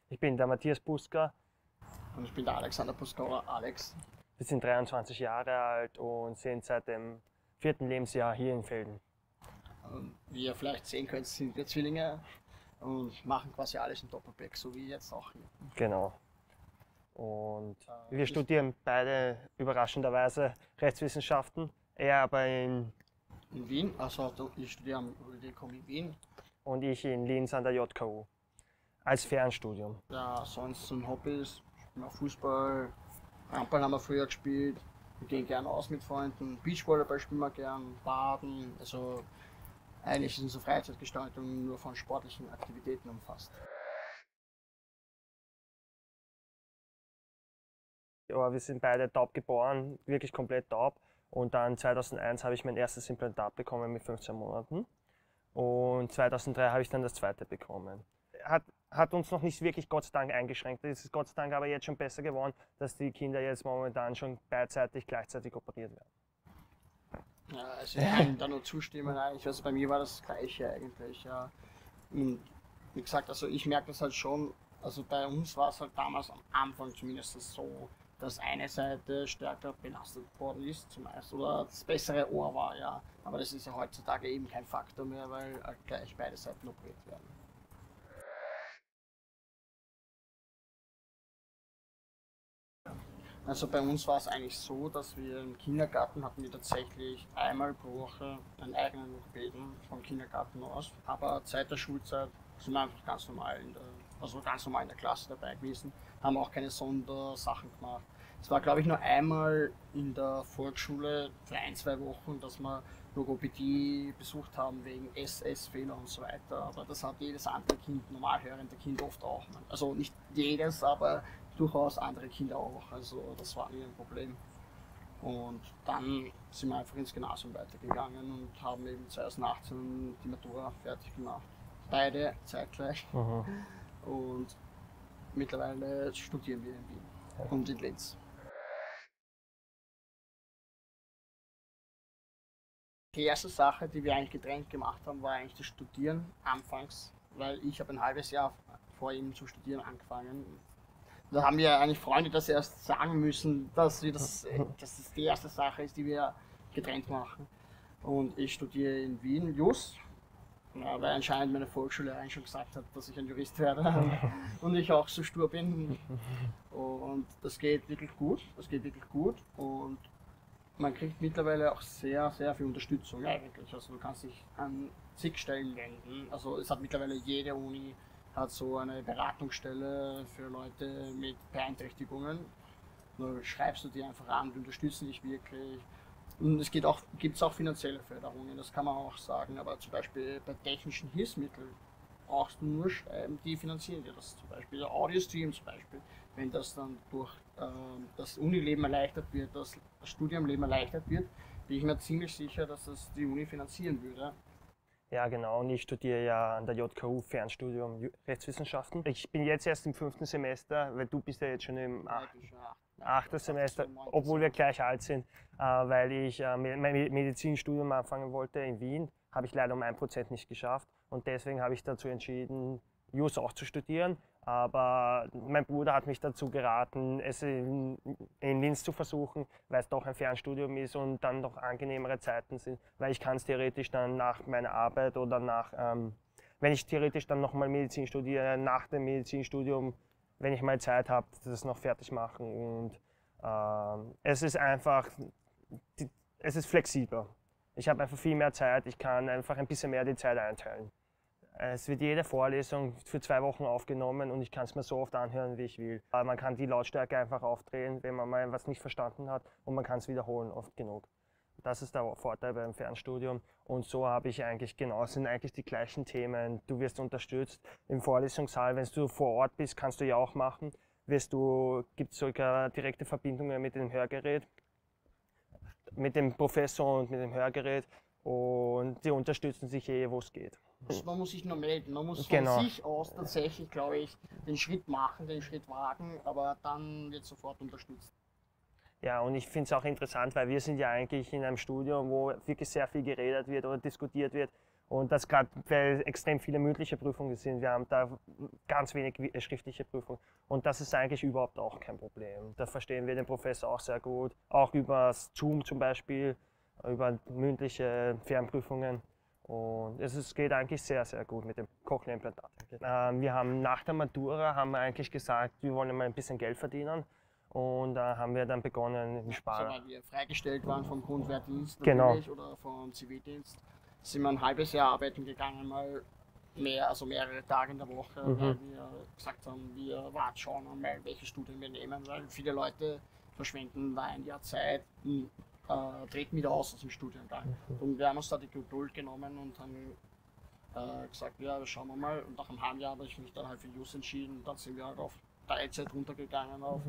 Ich bin der Matthias Buska. Und ich bin der Alexander Puskauer, Alex. Wir sind 23 Jahre alt und sind seit dem 4. Lebensjahr hier in Velden. Wie ihr vielleicht sehen könnt, sind wir Zwillinge und machen quasi alles im Doppelpack, so wie jetzt auch hier. Genau. Und wir ich- studieren beide überraschenderweise Rechtswissenschaften. Er aber In Wien, also ich studiere am Rödelkom in Wien. und ich in Linz an der JKU. Als Fernstudium. Ja, sonst zum Hobbys, spielen wir Fußball, Handball haben wir früher gespielt. Wir gehen gerne aus mit Freunden, Beachvolleyball spielen wir gern, Baden. Also eigentlich ist unsere Freizeitgestaltung nur von sportlichen Aktivitäten umfasst. Ja, wir sind beide taub geboren, wirklich komplett taub. Und dann 2001 habe ich mein erstes Implantat bekommen mit 15 Monaten. Und 2003 habe ich dann das zweite bekommen. Hat uns noch nicht wirklich, Gott sei Dank, eingeschränkt. Es ist Gott sei Dank aber jetzt schon besser geworden, dass die Kinder jetzt momentan schon beidseitig gleichzeitig operiert werden. Ja, also ich kann da nur zustimmen eigentlich. Also bei mir war das Gleiche eigentlich. Ja. Und wie gesagt, also ich merke das halt schon. Also bei uns war es halt damals am Anfang zumindest so, dass eine Seite stärker belastet worden ist, zumeist, oder das bessere Ohr war, ja. Aber das ist ja heutzutage eben kein Faktor mehr, weil halt gleich beide Seiten operiert werden. Also bei uns war es eigentlich so, dass wir im Kindergarten hatten wir tatsächlich einmal pro Woche einen eigenen Logopäden vom Kindergarten aus. Aber seit der Schulzeit sind wir einfach ganz normal ganz normal in der Klasse dabei gewesen, haben auch keine Sondersachen gemacht. Es war glaube ich nur einmal in der Volksschule für 1, 2 Wochen, dass wir Logopädie besucht haben wegen SS-Fehler und so weiter. Aber das hat jedes andere Kind, normal hörende Kind oft auch. Also nicht jedes, aber durchaus andere Kinder auch. Also das war nie ein Problem. Und dann sind wir einfach ins Gymnasium weitergegangen und haben eben 2018 die Matura fertig gemacht. Beide zeitgleich. Mhm. Und mittlerweile studieren wir in Wien und in Linz. Die erste Sache, die wir eigentlich getrennt gemacht haben, war eigentlich das Studieren anfangs, weil ich habe ein halbes Jahr vor ihm zu studieren angefangen. Da haben wir eigentlich Freunde das erst sagen müssen, dass das die erste Sache ist, die wir getrennt machen. Und ich studiere in Wien Jus, ja, weil anscheinend meine Volksschullehrerin schon gesagt hat, dass ich ein Jurist werde und ich auch so stur bin. Und das geht wirklich gut, und man kriegt mittlerweile auch sehr, sehr viel Unterstützung eigentlich. Also du kannst dich an zig Stellen wenden. Also es hat mittlerweile jede Uni hat so eine Beratungsstelle für Leute mit Beeinträchtigungen. Da schreibst du die einfach an, die unterstützen dich wirklich. Und es gibt es auch finanzielle Förderungen, das kann man auch sagen. Aber zum Beispiel bei technischen Hilfsmitteln brauchst du nur schreiben, die finanzieren dir das. Zum Beispiel der Audiostream zum Beispiel. Wenn das dann durch das Unileben erleichtert wird, das Studiumleben erleichtert wird, bin ich mir ziemlich sicher, dass das die Uni finanzieren würde. Ja, genau. Und ich studiere ja an der JKU Fernstudium Rechtswissenschaften. Ich bin jetzt erst im 5. Semester, weil du bist ja jetzt schon im achten Semester, obwohl wir gleich alt sind, weil ich mein Medizinstudium anfangen wollte in Wien, habe ich leider um 1% nicht geschafft. Und deswegen habe ich dazu entschieden, Jus auch zu studieren. Aber mein Bruder hat mich dazu geraten, es in Linz zu versuchen, weil es doch ein Fernstudium ist und dann noch angenehmere Zeiten sind, weil ich kann es theoretisch dann nach meiner Arbeit oder wenn ich theoretisch dann nochmal Medizin studiere, nach dem Medizinstudium, wenn ich mal Zeit habe, das noch fertig machen. Und es ist einfach, es ist flexibler. Ich habe einfach viel mehr Zeit, ich kann einfach ein bisschen mehr die Zeit einteilen. Es wird jede Vorlesung für 2 Wochen aufgenommen und ich kann es mir so oft anhören, wie ich will. Man kann die Lautstärke einfach aufdrehen, wenn man mal was nicht verstanden hat, und man kann es wiederholen oft genug. Das ist der Vorteil beim Fernstudium, und so habe ich eigentlich sind eigentlich die gleichen Themen. Du wirst unterstützt im Vorlesungssaal, wenn du vor Ort bist, kannst du ja auch machen. Gibt es sogar direkte Verbindungen mit dem Hörgerät, mit dem Professor und mit dem Hörgerät, und die unterstützen sich wo es geht. Man muss sich nur melden, man muss von Genau. sich aus tatsächlich, glaube ich, den Schritt machen, den Schritt wagen, aber dann wird sofort unterstützt. Ja, und ich finde es auch interessant, weil wir sind ja eigentlich in einem Studium, wo wirklich sehr viel geredet wird oder diskutiert wird. Und das gerade, weil extrem viele mündliche Prüfungen sind. Wir haben da ganz wenig schriftliche Prüfungen. Und das ist eigentlich überhaupt auch kein Problem. Da verstehen wir den Professor auch sehr gut. Auch über Zoom zum Beispiel, über mündliche Fernprüfungen. Und es geht eigentlich sehr, sehr gut mit dem Cochlea-Implantat. Wir haben nach der Matura haben wir eigentlich gesagt, wir wollen mal ein bisschen Geld verdienen. Und da haben wir dann begonnen im Sparen. Also weil wir freigestellt waren vom Grundwehrdienst Genau. Oder vom Zivildienst, sind wir ein halbes Jahr arbeiten gegangen, mal also mehrere Tage in der Woche, weil wir gesagt haben, wir warten schon einmal, welche Studien wir nehmen, weil viele Leute verschwenden da ein Jahr Zeit, treten wieder aus dem Studiengang. Und wir haben uns da die Geduld genommen und haben gesagt, ja, schauen wir mal. Und nach einem halben Jahr habe ich mich dann halt für Jus entschieden und dann sind wir halt auf Teilzeit runtergegangen auf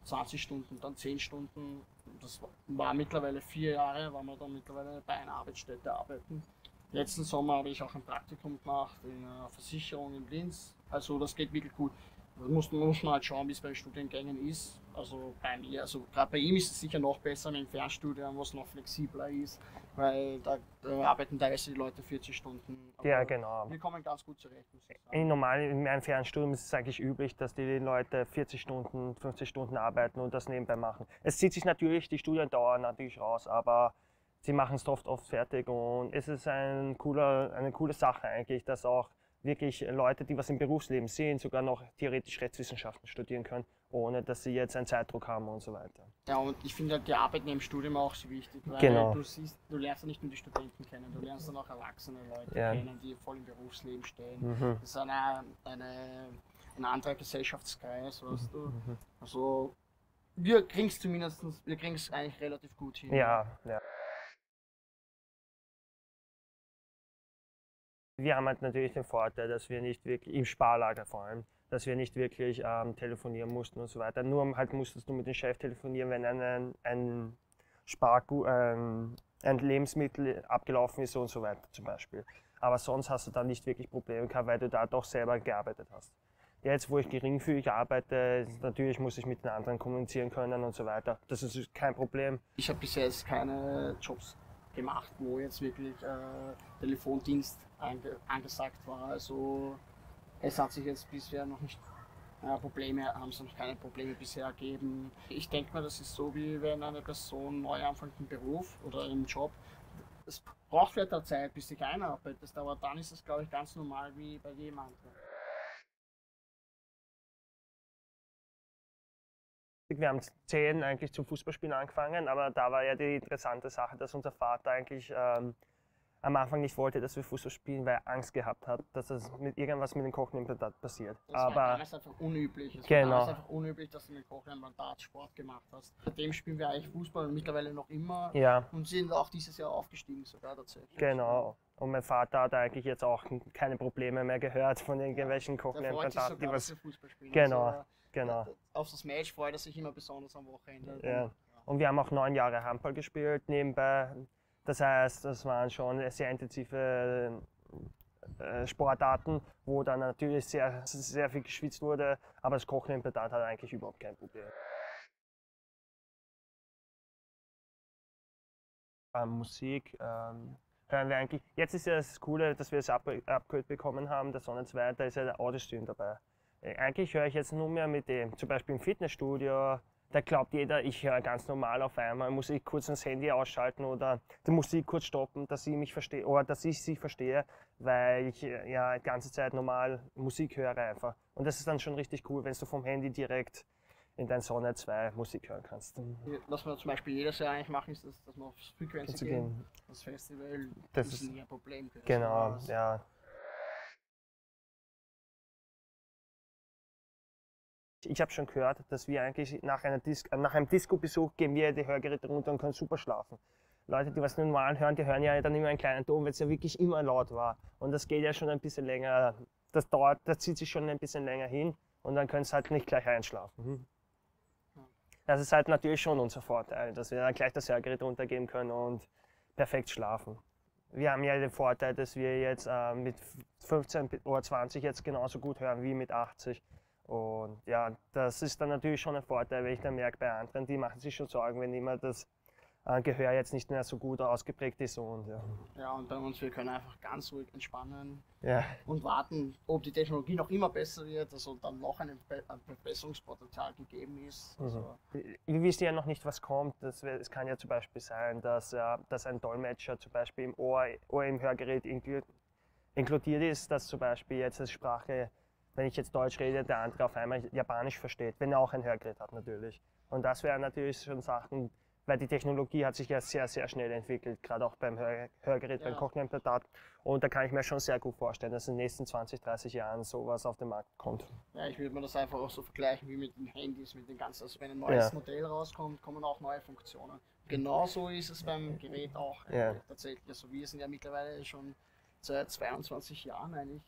20 Stunden, dann 10 Stunden. Das war mittlerweile 4 Jahre, waren wir dann mittlerweile bei einer Arbeitsstätte arbeiten. Letzten Sommer habe ich auch ein Praktikum gemacht in einer Versicherung in Linz. Also das geht wirklich gut. Da muss man halt schauen, wie es bei den Studiengängen ist. Also bei mir, also gerade bei ihm ist es sicher noch besser mit dem Fernstudium, wo es noch flexibler ist, weil da arbeiten teilweise die Leute 40 Stunden. Aber ja, genau. wir kommen ganz gut zurecht, muss ich sagen. In meinem Fernstudium ist es eigentlich üblich, dass die Leute 40 Stunden, 50 Stunden arbeiten und das nebenbei machen. Es zieht sich natürlich, die Studiendauer natürlich raus, aber sie machen es oft fertig und es ist eine coole Sache eigentlich, dass auch wirklich Leute, die was im Berufsleben sehen, sogar noch theoretisch Rechtswissenschaften studieren können, ohne dass sie jetzt einen Zeitdruck haben und so weiter. Ja, und ich finde halt die Arbeit neben dem Studium auch so wichtig, weil Genau. du lernst ja nicht nur die Studenten kennen, du lernst dann auch erwachsene Leute kennen, die voll im Berufsleben stehen. Das ist ein anderer Gesellschaftskreis, weißt du. Also wir kriegen es eigentlich relativ gut hin. Ja. Wir haben halt natürlich den Vorteil, dass wir nicht wirklich, im Sparlager vor allem, dass wir nicht wirklich telefonieren mussten und so weiter. Nur halt musstest du mit dem Chef telefonieren, wenn ein Lebensmittel abgelaufen ist und so weiter zum Beispiel. Aber sonst hast du da nicht wirklich Probleme gehabt, weil du da doch selber gearbeitet hast. Jetzt, wo ich geringfügig arbeite, natürlich muss ich mit den anderen kommunizieren können und so weiter. Das ist kein Problem. Ich habe bis jetzt keine Jobs gemacht, wo jetzt wirklich Telefondienst angesagt war. Also es hat sich jetzt bisher noch nicht haben es noch keine Probleme bisher ergeben. Ich denke mal, das ist so, wie wenn eine Person neu anfängt im Beruf oder im Job. Es braucht vielleicht eine Zeit, bis sich einarbeitet, aber dann ist es, glaube ich, ganz normal wie bei jedem anderen. Wir haben 10 eigentlich zum Fußballspielen angefangen, aber da war ja die interessante Sache, dass unser Vater eigentlich am Anfang nicht wollte, dass wir Fußball spielen, weil er Angst gehabt hat, dass irgendwas mit dem Cochlea-Implantat passiert. Das war damals einfach unüblich. Es war damals einfach unüblich, dass du mit Cochlea-Implantat Sport gemacht hast. Seitdem spielen wir eigentlich Fußball und mittlerweile noch immer. Ja. Und sind auch dieses Jahr aufgestiegen sogar tatsächlich. Genau. Und mein Vater hat eigentlich jetzt auch keine Probleme mehr gehört von irgendwelchen Cochlea-Implantaten. Der freut sich sogar, Fußball spielen. Genau. Genau. Auf das Match freut er sich immer besonders am Wochenende. Ja. Und wir haben auch 9 Jahre Handball gespielt nebenbei. Das heißt, das waren schon sehr intensive Sportarten, wo dann natürlich sehr viel geschwitzt wurde, aber das Cochlea-Implantat hat eigentlich überhaupt kein Problem. Musik hören wir eigentlich. Jetzt ist ja das Coole, dass wir das Upgrade bekommen haben, der Sonne 2, da ist ja der Audio-Stream dabei. Eigentlich höre ich jetzt nur mehr mit dem, zum Beispiel im Fitnessstudio, da glaubt jeder, ich höre ganz normal auf einmal, muss ich kurz das Handy ausschalten oder die Musik kurz stoppen, dass ich mich verstehe oder dass ich sie verstehe, weil ich ja die ganze Zeit normal Musik höre einfach. Und das ist dann schon richtig cool, wenn du vom Handy direkt in dein Sonne 2 Musik hören kannst. Was wir zum Beispiel jedes Jahr eigentlich machen, ist, dass wir aufs Frequency gehen. Das Festival, das ist nie ein Problem. Genau, ja. Ich habe schon gehört, dass wir eigentlich nach einem Disco-Besuch gehen wir die Hörgeräte runter und können super schlafen. Leute, die was normal hören, die hören ja dann immer einen kleinen Ton, weil es ja wirklich immer laut war. Und das geht ja schon ein bisschen länger, das zieht sich schon ein bisschen länger hin und dann können sie halt nicht gleich einschlafen. Das ist halt natürlich schon unser Vorteil, dass wir dann gleich das Hörgerät runtergeben können und perfekt schlafen. Wir haben ja den Vorteil, dass wir jetzt mit 15 oder 20 jetzt genauso gut hören wie mit 80. Und ja, das ist dann natürlich schon ein Vorteil, wenn ich dann merke, bei anderen, die machen sich schon Sorgen, wenn immer das Gehör jetzt nicht mehr so gut ausgeprägt ist. Und, ja. Ja, und bei uns, wir können einfach ganz ruhig entspannen Ja. und warten, ob die Technologie noch immer besser wird, also dann noch ein Verbesserungspotenzial gegeben ist. Also Wir wissen ja noch nicht, was kommt. Es kann ja zum Beispiel sein, dass ein Dolmetscher zum Beispiel im Ohr im Hörgerät inkludiert ist, dass zum Beispiel jetzt als Sprache, wenn ich jetzt Deutsch rede, der andere auf einmal Japanisch versteht, wenn er auch ein Hörgerät hat natürlich. Und das wären natürlich schon Sachen, weil die Technologie hat sich ja sehr, sehr schnell entwickelt, gerade auch beim Hörgerät, beim Cochlea-Implantat. Und da kann ich mir schon sehr gut vorstellen, dass in den nächsten 20, 30 Jahren sowas auf den Markt kommt. Ja, ich würde mir das einfach auch so vergleichen wie mit den Handys, mit den ganzen, also wenn ein neues Modell rauskommt, kommen auch neue Funktionen. Genauso ist es beim Gerät auch tatsächlich. Also wir sind ja mittlerweile schon seit 22 Jahren eigentlich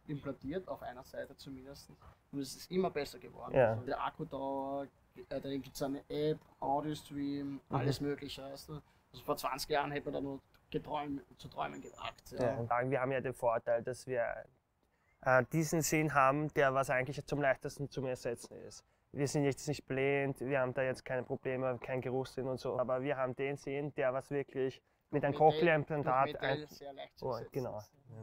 implantiert, auf einer Seite zumindest. Und es ist immer besser geworden. Ja. Also der Akkudauer, da gibt es eine App, Audio-Stream, alles Mögliche. Weißt du? Also vor 20 Jahren hätte man da nur zu träumen gewagt. Ja. Ja. Wir haben ja den Vorteil, dass wir diesen Sinn haben, der was eigentlich zum leichtesten zum Ersetzen ist. Wir sind jetzt nicht blind, wir haben da jetzt keine Probleme, kein Geruchssinn und so, aber wir haben den Sinn, der was wirklich mit einem Cochlea-Implantat sehr leicht zu ersetzen genau. ist. Ja.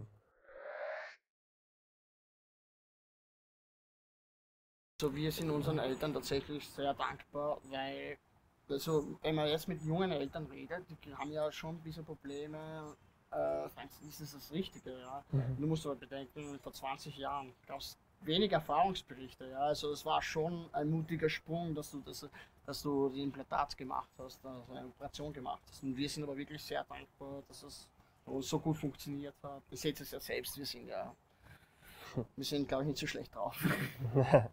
Also wir sind unseren Eltern tatsächlich sehr dankbar, weil, also wenn man jetzt mit jungen Eltern redet, die haben ja schon ein bisschen Probleme, ist es das Richtige, ja. Du musst aber bedenken, vor 20 Jahren gab es wenig Erfahrungsberichte, ja. Also es war schon ein mutiger Sprung, dass du die Implantat gemacht hast, also eine Operation gemacht hast. Und wir sind aber wirklich sehr dankbar, dass es so gut funktioniert hat. Ihr seht es ja selbst, wir sind, glaube ich, nicht so schlecht drauf. Ja.